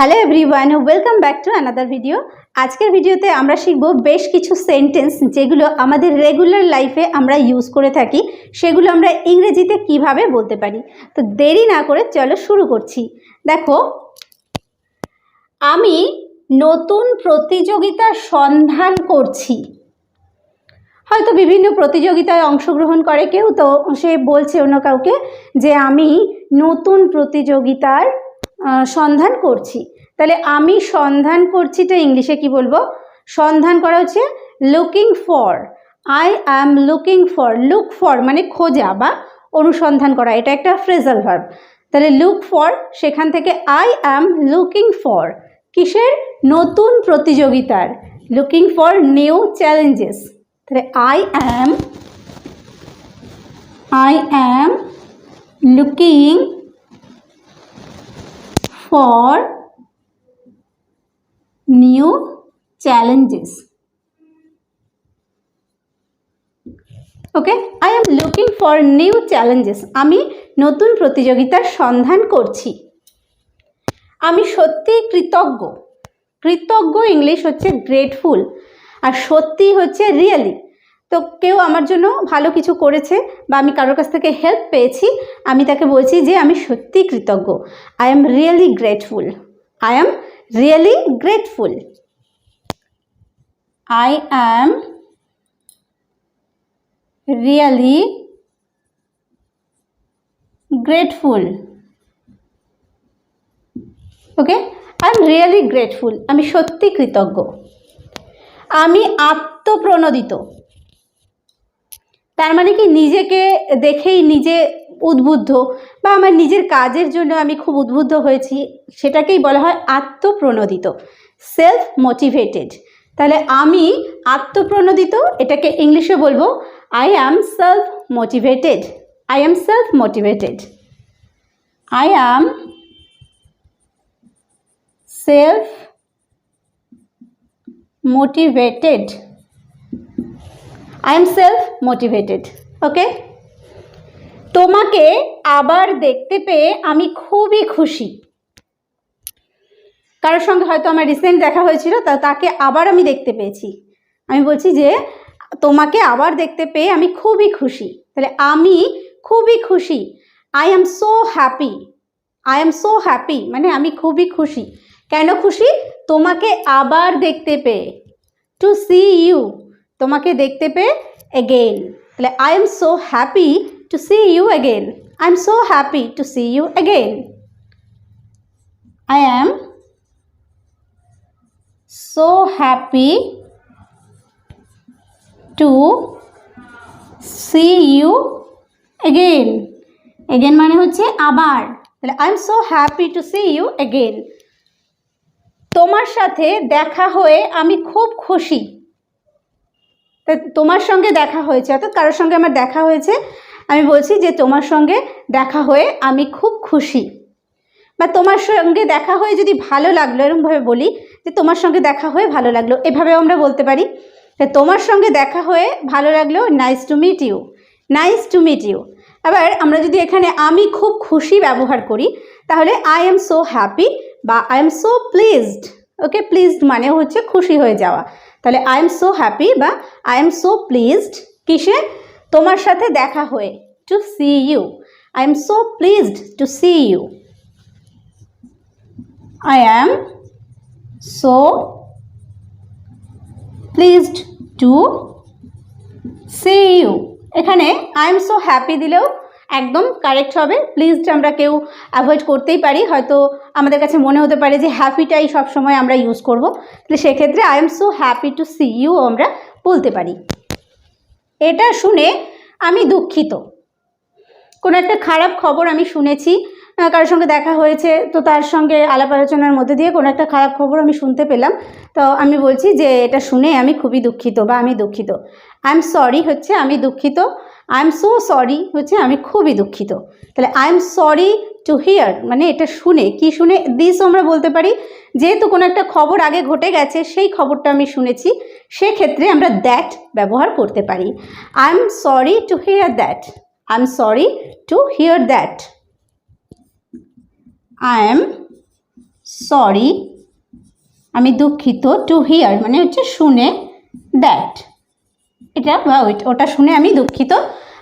Hello everyone, welcome back to another video. আজকের ভিডিওতে আমরা শিখব বেশ কিছু সেন্টেন্স যেগুলো আমাদের রেগুলার লাইফে আমরা ইউজ করে থাকি, সেগুলো আমরা ইংরেজিতে কিভাবে বলতে পারি। তো দেরি না করে চলো শুরু করছি। দেখো, আমি নতুন প্রতিযোগিতার সন্ধান করছি। হয়তো বিভিন্ন প্রতিযোগিতায় অংশগ্রহণ করে কেউ, তো সে বলছে অন্য কাউকে যে আমি নতুন প্রতিযোগিতার সন্ধান করছি। তাহলে আমি সন্ধান করছিটা ইংলিশে কি বলবো? সন্ধান করা হচ্ছে looking for. I am looking for. Look for মানে খোঁজা বা অনুসন্ধান করা, এটা একটা ফ্রেজাল ভার্ব। তাহলে লুক ফর, সেখান থেকে আই অ্যাম লুকিং ফর কিসের? নতুন প্রতিযোগিতার। Looking for new challenges. তাহলে I am looking for new challenges. Okay, I am looking for new challenges. আমি নতুন প্রতিযোগিতার সন্ধান করছি। আমি সত্যি কৃতজ্ঞ। কৃতজ্ঞ ইংলিশ হচ্ছে গ্রেটফুল, আর সত্যি হচ্ছে রিয়েলি। তো কেউ আমার জন্য ভালো কিছু করেছে বা আমি কারোর কাছ থেকে হেল্প পেয়েছি, আমি তাকে বলছি যে আমি সত্যি কৃতজ্ঞ। I am really grateful. I am really grateful. I am really grateful. Okay? I am really grateful. আমি সত্যি কৃতজ্ঞ। আমি আত্মপ্রণোদিত। তার মানে কি নিজেকে দেখেই নিজে উদ্বুদ্ধ, বা আমার নিজের কাজের জন্য আমি খুব উদ্বুদ্ধ হয়েছি, সেটাকেই বলা হয় আত্মপ্রণোদিত, সেলফ মোটিভেটেড। তাহলে আমি আত্মপ্রণোদিত, এটাকে ইংলিশে বলবো I am self motivated. I am self motivated. I am self motivated. I am self-motivated. ওকে, তোমাকে আবার দেখতে পেয়ে আমি খুবই খুশি। কারোর সঙ্গে হয়তো আমার রিসেন্ট দেখা হয়েছিল, তাকে আবার আমি দেখতে পেয়েছি। আমি বলছি যে তোমাকে আবার দেখতে পেয়ে আমি খুবই খুশি। তাহলে আমি খুবই খুশি। I am so happy. I am so happy মানে আমি খুবই খুশি। কেন খুশি? তোমাকে আবার দেখতে পেয়ে। টু সি ইউ, তোমাকে দেখতে পেয়ে again. তাহলে I am so happy to see you again. I am so happy to see you again. I am so happy to see you again. Again মানে হচ্ছে আবার। তাহলে I am so happy to see you again. তোমার সাথে দেখা হয়ে আমি খুব খুশি। তোমার সঙ্গে দেখা হয়েছে, অর্থাৎ কারোর সঙ্গে আমার দেখা হয়েছে, আমি বলছি যে তোমার সঙ্গে দেখা হয়ে আমি খুব খুশি। বা তোমার সঙ্গে দেখা হয়ে যদি ভালো লাগলো, এরকমভাবে বলি যে তোমার সঙ্গে দেখা হয়ে ভালো লাগলো, এভাবেও আমরা বলতে পারি। তোমার সঙ্গে দেখা হয়ে ভালো লাগলো, nice to meet you. Nice to meet you. আবার আমরা যদি এখানে আমি খুব খুশি ব্যবহার করি, তাহলে আই এম সো হ্যাপি বা I am so pleased. Okay, pleased মানে হচ্ছে খুশি হয়ে যাওয়া। তাহলে আই এম সো হ্যাপি বা আই এম সো প্লিজড কিসে? তোমার সাথে দেখা হয়ে, to see you. I am so pleased to see you. I am so pleased to see you. এখানে আই এম সো হ্যাপি দিলেও একদম কারেক্ট হবে। প্লিজড আমরা কেউ অ্যাভয়েড করতেই পারি, হয়তো আমাদের কাছে মনে হতে পারে যে হ্যাপিটাই সবসময় আমরা ইউজ করব। তাহলে সেক্ষেত্রে I am so happy to see you আমরা বলতে পারি। এটা শুনে আমি দুঃখিত। কোনো একটা খারাপ খবর আমি শুনেছি, কারোর সঙ্গে দেখা হয়েছে, তো তার সঙ্গে আলাপ আলোচনার মধ্যে দিয়ে কোনো একটা খারাপ খবর আমি শুনতে পেলাম, তো আমি বলছি যে এটা শুনে আমি খুবই দুঃখিত বা আমি দুঃখিত। আই এম সরি হচ্ছে আমি দুঃখিত। আই এম সো সরি হচ্ছে আমি খুবই দুঃখিত। তাহলে I am sorry to hear মানে এটা শুনে, কি শুনে? দিস আমরা বলতে পারি, যেহেতু কোনো একটা খবর আগে ঘটে গেছে, সেই খবরটা আমি শুনেছি, সেক্ষেত্রে আমরা দ্যাট ব্যবহার করতে পারি। I am sorry to hear that. I am sorry to hear that. I am sorry, আমি দুঃখিত, টু হিয়ার মানে হচ্ছে শুনে, দ্যাট এটা বা ওটা শুনে আমি দুঃখিত,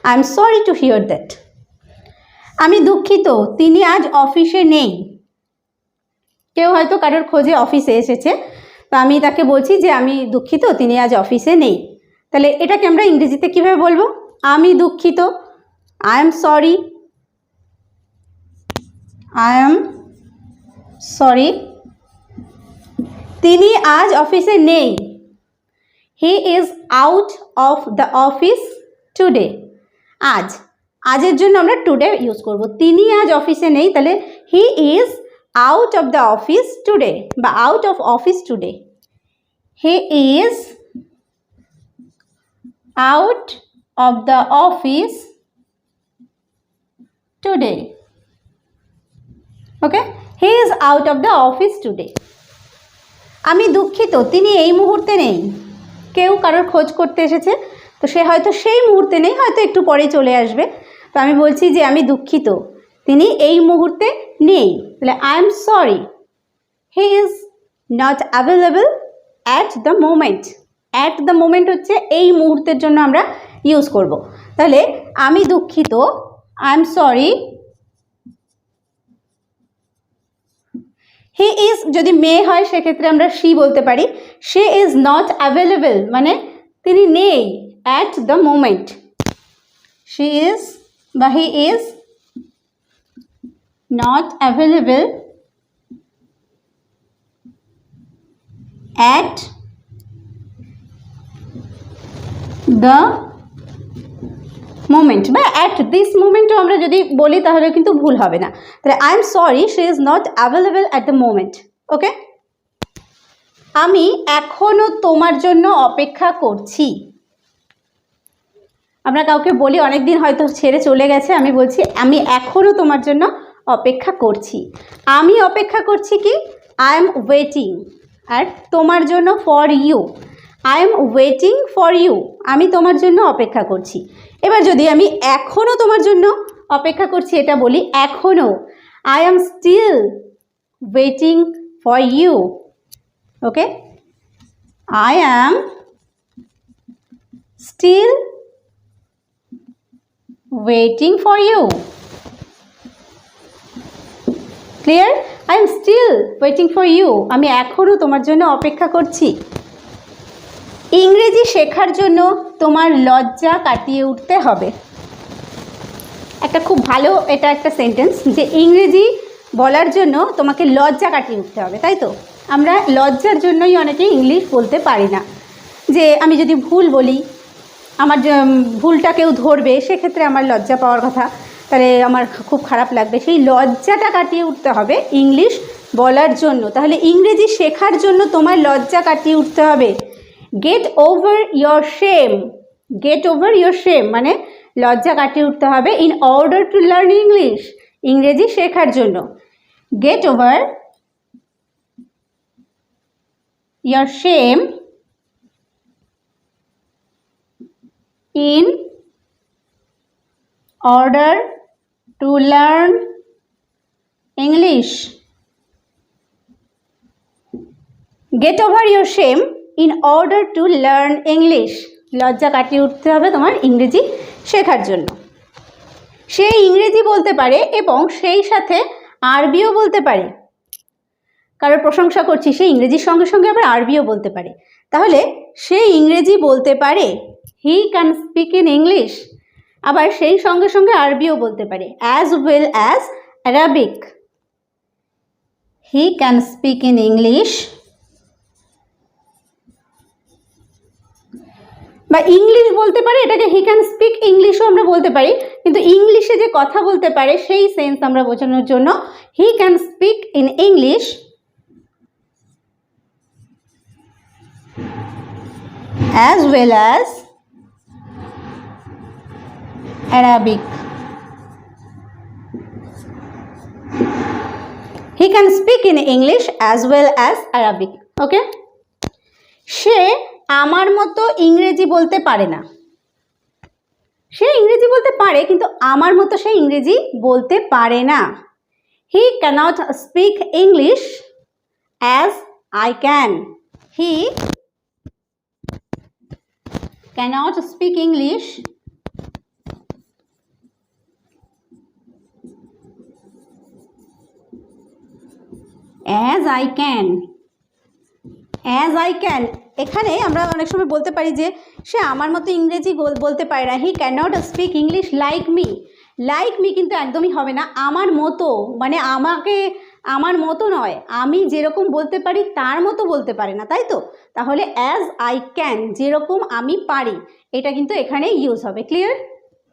I am sorry to hear that. আমি দুঃখিত তিনি আজ অফিসে নেই। কেউ হয়তো কারোর খোঁজে অফিসে এসেছে, তো আমি তাকে বলছি যে আমি দুঃখিত তিনি আজ অফিসে নেই। তাহলে এটাকে আমরা ইংরেজিতে কীভাবে বলবো? আমি দুঃখিত, I am sorry, I am sorry. তিনি আজ অফিসে নেই, হি is out of the office today. আজ, আজের জন্য আমরা টুডে ইউজ করব। তিনি আজ অফিসে নেই, তাহলে he is out of the office today বা out of office today. He is out of the office today. Okay, he is out of the office today. আমি দুঃখিত তিনি এই মুহূর্তে নেই। কেউ কারোর খোঁজ করতে এসেছে, তো সে হয়তো সেই মুহূর্তে নেই, হয়তো একটু পরে চলে আসবে। তো আমি বলছি যে আমি দুঃখিত তিনি এই মুহূর্তে নেই, তাহলে I am sorry he is not available at the moment. At the moment হচ্ছে এই মুহূর্তের জন্য আমরা ইউজ করব। তাহলে আমি দুঃখিত, I am sorry, he is যদি মেয়ে হয় সেক্ষেত্রে আমরা শি বলতে পারি। শি ইজ নট অ্যাভেলেবল মানে তিনি নেই at the moment. She is বা he is not available at the moment বা অ্যাট দিস মোমেন্টও আমরা যদি বলি তাহলে কিন্তু ভুল হবে না। তাহলে I am sorry she is not available at the moment. Okay, আমি এখনও তোমার জন্য অপেক্ষা করছি। আমরা কাউকে বলি অনেক দিন হয়তো ছেড়ে চলে গেছে, আমি বলছি আমি এখনও তোমার জন্য অপেক্ষা করছি। আমি অপেক্ষা করছি কি, আই এম ওয়েটিং। আর তোমার জন্য for you, I am waiting for you, আমি তোমার জন্য অপেক্ষা করছি। এবার যদি আমি এখনও তোমার জন্য অপেক্ষা করছি এটা বলি, এখনও, I am still waiting for you. Okay, I am still waiting for you. Clear? I am still waiting for you, আমি এখনও তোমার জন্য অপেক্ষা করছি। ইংরেজি শেখার জন্য তোমার লজ্জা কাটিয়ে উঠতে হবে। একটা খুব ভালো এটা একটা সেন্টেন্স যে ইংরেজি বলার জন্য তোমাকে লজ্জা কাটিয়ে উঠতে হবে, তাই তো? আমরা লজ্জার জন্যই অনেকে ইংলিশ বলতে পারি না। যে আমি যদি ভুল বলি, আমার ভুলটা কেউ ধরবে, সেক্ষেত্রে আমার লজ্জা পাওয়ার কথা, তাহলে আমার খুব খারাপ লাগবে। সেই লজ্জাটা কাটিয়ে উঠতে হবে ইংলিশ বলার জন্য। তাহলে ইংরেজি শেখার জন্য তোমার লজ্জা কাটিয়ে উঠতে হবে। Gate over your shame, gate over your shame মানে লজ্জা কাটিয়ে উঠতে হবে in order to learn English, ইংরেজি শেখার জন্য। Gate over your shame in order to learn English. Get over your shame in order to learn English. লজ্জা কাটিয়ে উঠতে হবে তোমার ইংরেজি শেখার জন্য। সে ইংরেজি বলতে পারে এবং সেই সাথে আরবিও বলতে পারে। কারোর প্রশংসা করছি, সে ইংরেজির সঙ্গে সঙ্গে আবার আরবিও বলতে পারে। তাহলে সে ইংরেজি বলতে পারে, he can speak in English, আবার সেই সঙ্গে সঙ্গে আরবিও বলতে পারে, as well as Arabic. He can speak in English বা ইংলিশ বলতে পারে, এটাকে হি ক্যান স্পিক ইংলিশও আমরা বলতে পারি, কিন্তু ইংলিশে যে কথা বলতে পারে সেই সেন্স আমরা বোঝানোর জন্য he can speak in English as well as Arabic. He can speak in English as well as Arabic. Okay? সে আমার মতো ইংরেজি বলতে পারে না। সে ইংরেজি বলতে পারে কিন্তু আমার মতো সে ইংরেজি বলতে পারে না। He cannot speak English I can. He cannot speak English as I can. As I can, এখানে আমরা অনেক সময় বলতে পারি যে সে আমার মতো ইংরেজি বলতে পারে না। He can not speak English like me. Like me কিন্তু একদমই হবে না, আমার মতো, মানে আমাকে আমার মতো নয়, আমি যেরকম বলতে পারি তার মতো বলতে পারে না, তাই তো? তাহলে অ্যাজ আই ক্যান, যেরকম আমি পারি, এটা কিন্তু এখানে ইউজ হবে। ক্লিয়ার?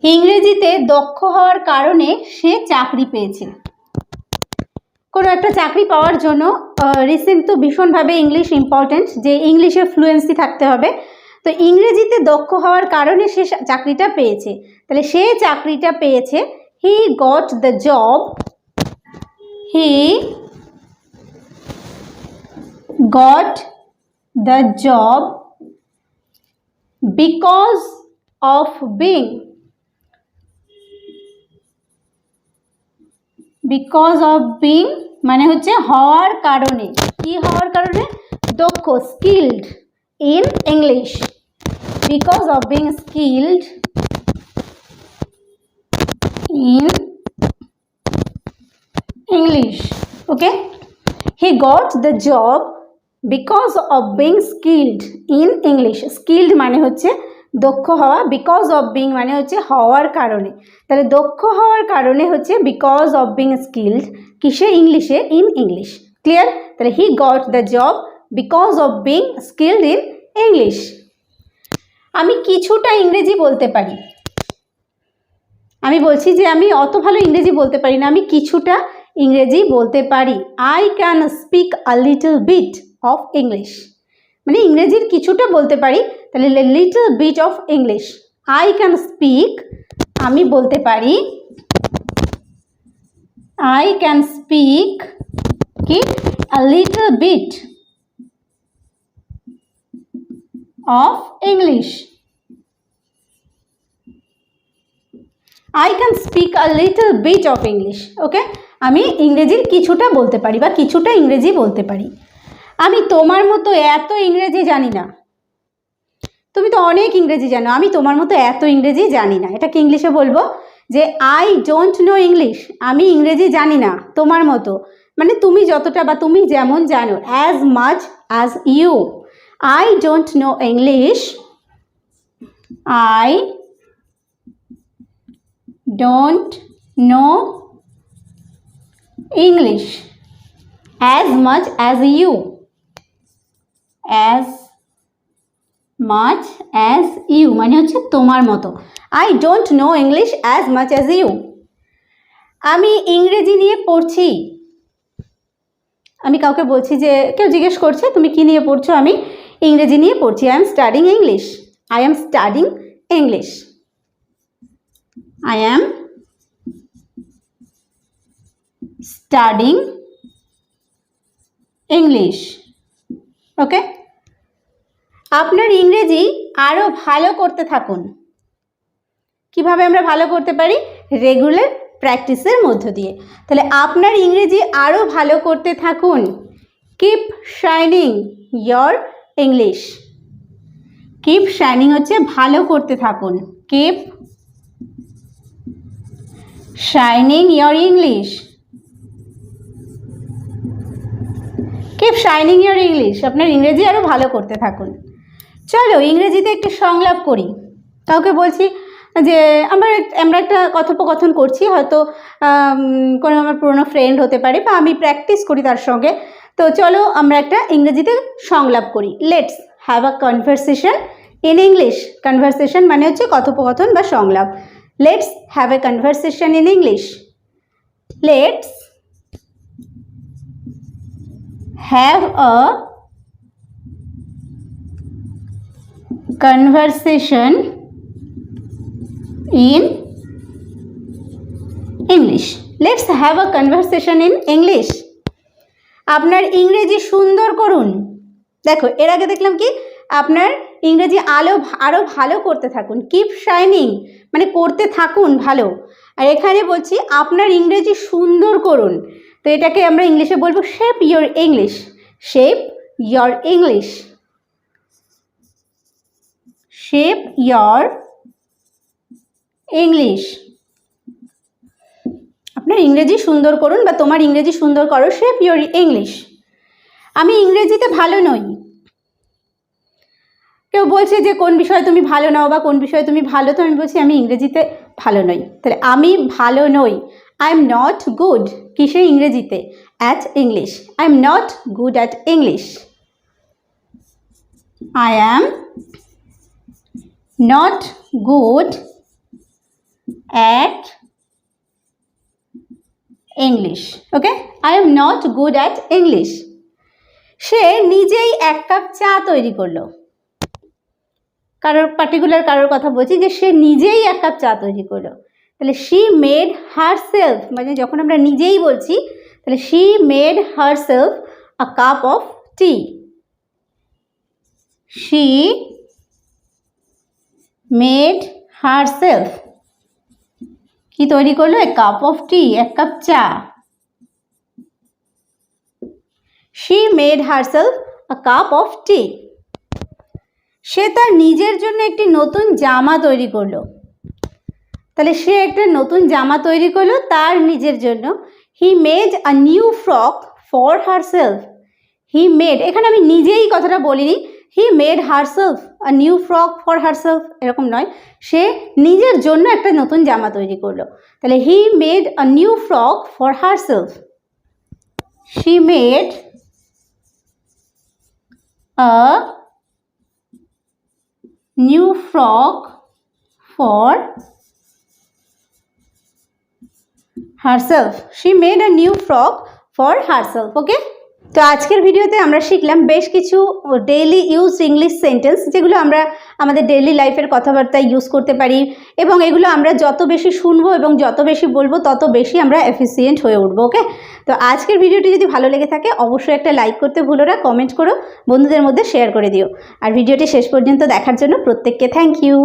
ইংরেজিতে দক্ষ হওয়ার কারণে সে চাকরি পেয়েছে। কোনো একটা চাকরি পাওয়ার জন্য রিসেন্ট তো ভীষণভাবে ইংলিশ ইম্পর্টেন্ট, যে ইংলিশে ফ্লুয়েন্সি থাকতে হবে। তো ইংরেজিতে দক্ষ হওয়ার কারণে সে চাকরিটা পেয়েছে। তাহলে সে চাকরিটা পেয়েছে, he got the job, he got the job because of being, because of being মানে হচ্ছে হওয়ার কারণে। কি হওয়ার কারণে? দক্ষ, skilled in English, because of being skilled in English. Okay, he got the job because of being skilled in English. Skilled মানে হচ্ছে দক্ষ হওয়া, বিকজ অফ বিং মানে হচ্ছে হওয়ার কারণে। তাহলে দক্ষ হওয়ার কারণে হচ্ছে বিকজ অফ বিং স্কিলড, কিসে? ইংলিশে, ইন ইংলিশ। ক্লিয়ার? তাহলে he got the job because of being skilled in English. আমি কিছুটা ইংরেজি বলতে পারি। আমি বলছি যে আমি অত ভালো ইংরেজি বলতে পারি না, আমি কিছুটা ইংরেজি বলতে পারি। I can speak a little bit of English, মানে ইংরেজির কিছুটা বলতে পারি। তাহলে little bit of English. I can speak, আমি বলতে পারি, আই ক্যান স্পিক কি? A little bit of English. I can speak a little bit of English. Okay, আমি ইংরেজির কিছুটা বলতে পারি বা কিছুটা ইংরেজি বলতে পারি। আমি তোমার মতো এত ইংরেজি জানি না। তুমি তো অনেক ইংরেজি জানো, আমি তোমার মতো এত ইংরেজি জানি না। এটাকে ইংলিশে বলবো যে আই ডোন্ট নো ইংলিশ, আমি ইংরেজি জানি না তোমার মতো, মানে তুমি যতটা বা তুমি যেমন জানো। As much as you. I don't know English, I don't know English as much as you, as much as you মানে হচ্ছে তোমার মতো। I don't know English as much as you। আমি ইংরেজি নিয়ে পড়ছি। আমি কাউকে বলছি যে, কেউ জিজ্ঞেস করছে তুমি কি নিয়ে পড়ছো? আমি ইংরেজি নিয়ে পড়ছি। I am studying English, I am studying English, I am studying English। ওকে, আপনার ইংরেজি আরও ভালো করতে থাকুন। কিভাবে আমরা ভালো করতে পারি? রেগুলার প্র্যাকটিসের মধ্য দিয়ে। তাহলে আপনার ইংরেজি আরও ভালো করতে থাকুন। Keep shining your English. Keep shining হচ্ছে ভালো করতে থাকুন। Keep shining your English, keep shining your English. আপনার ইংরেজি আরও ভালো করতে থাকুন। চলো ইংরেজিতে একটু সংলাপ করি। কাউকে বলছি যে আমরা একটা কথোপকথন করছি, হয়তো কোনো আমার পুরনো ফ্রেন্ড হতে পারে বা আমি প্র্যাকটিস করি তার সঙ্গে। তো চলো আমরা একটা ইংরেজিতে সংলাপ করি। Let's have a conversation in English. Conversation মানে হচ্ছে কথোপকথন বা সংলাপ। Let's have a conversation in English. Let's have a conversation in English. Let's have a conversation in English. আপনার ইংরেজি সুন্দর করুন। দেখো এর আগে দেখলাম কি, আপনার ইংরেজি আরও ভালো করতে থাকুন। কিপ শাইনিং মানে করতে থাকুন ভালো। আর এখানে বলছি আপনার ইংরেজি সুন্দর করুন। তো এটাকে আমরা ইংলিশে বলবো shape your English. Shape your English. Shape your English. আপনার ইংরেজি সুন্দর করুন বা তোমার ইংরেজি সুন্দর করো। Shape your English. আমি ইংরেজিতে ভালো নই। কেউ বলছে যে কোন বিষয়ে তুমি ভালো নাও বা কোন বিষয়ে তুমি ভালো, তো আমি বলছি আমি ইংরেজিতে ভালো নই। তাহলে আমি ভালো নই, আই এম নট গুড কিসে? ইংরেজিতে, at English. I am not good at English. I am not good at English. Okay, I am not good at English. সে নিজেই এক কাপ চা তৈরি করলো। কারোর পার্টিকুলার কারোর কথা বলছি যে সে নিজেই এক কাপ চা তৈরি করলো। তাহলে শি মেড হারসেলফ, মানে যখন আমরা নিজেই বলছি তাহলে she made herself a cup of T. She made herself কি তৈরি করলো? এ কাপ অফ টি, এক কাপ চা। She made herself a cup of tea. সে তার নিজের জন্য একটি নতুন জামা তৈরি করলো। তাহলে সে একটা নতুন জামা তৈরি করলো তার নিজের জন্য। He made a new frock for herself. He made, এখানে আমি নিজেই কথাটা বলিনি, he made herself a new frock for herself, এরকম নয়। সে নিজের জন্য একটা নতুন জামা তৈরি করলো। তাহলে he made a new frock for herself. She made a new frock for herself. She made a new frock for herself. Okay, তো আজকের ভিডিওতে আমরা শিখলাম বেশ কিছু ডেইলি ইউজ ইংলিশ সেন্টেন্স, যেগুলো আমরা আমাদের ডেইলি লাইফের কথাবার্তায় ইউজ করতে পারি, এবং এগুলো আমরা যত বেশি শুনবো এবং যত বেশি বলবো তত বেশি আমরা এফিসিয়েন্ট হয়ে উঠবো। ওকে, তো আজকের ভিডিওটি যদি ভালো লেগে থাকে অবশ্যই একটা লাইক করতে ভুলো না, কমেন্ট করো, বন্ধুদের মধ্যে শেয়ার করে দিও। আর ভিডিওটি শেষ পর্যন্ত দেখার জন্য প্রত্যেককে থ্যাংক ইউ।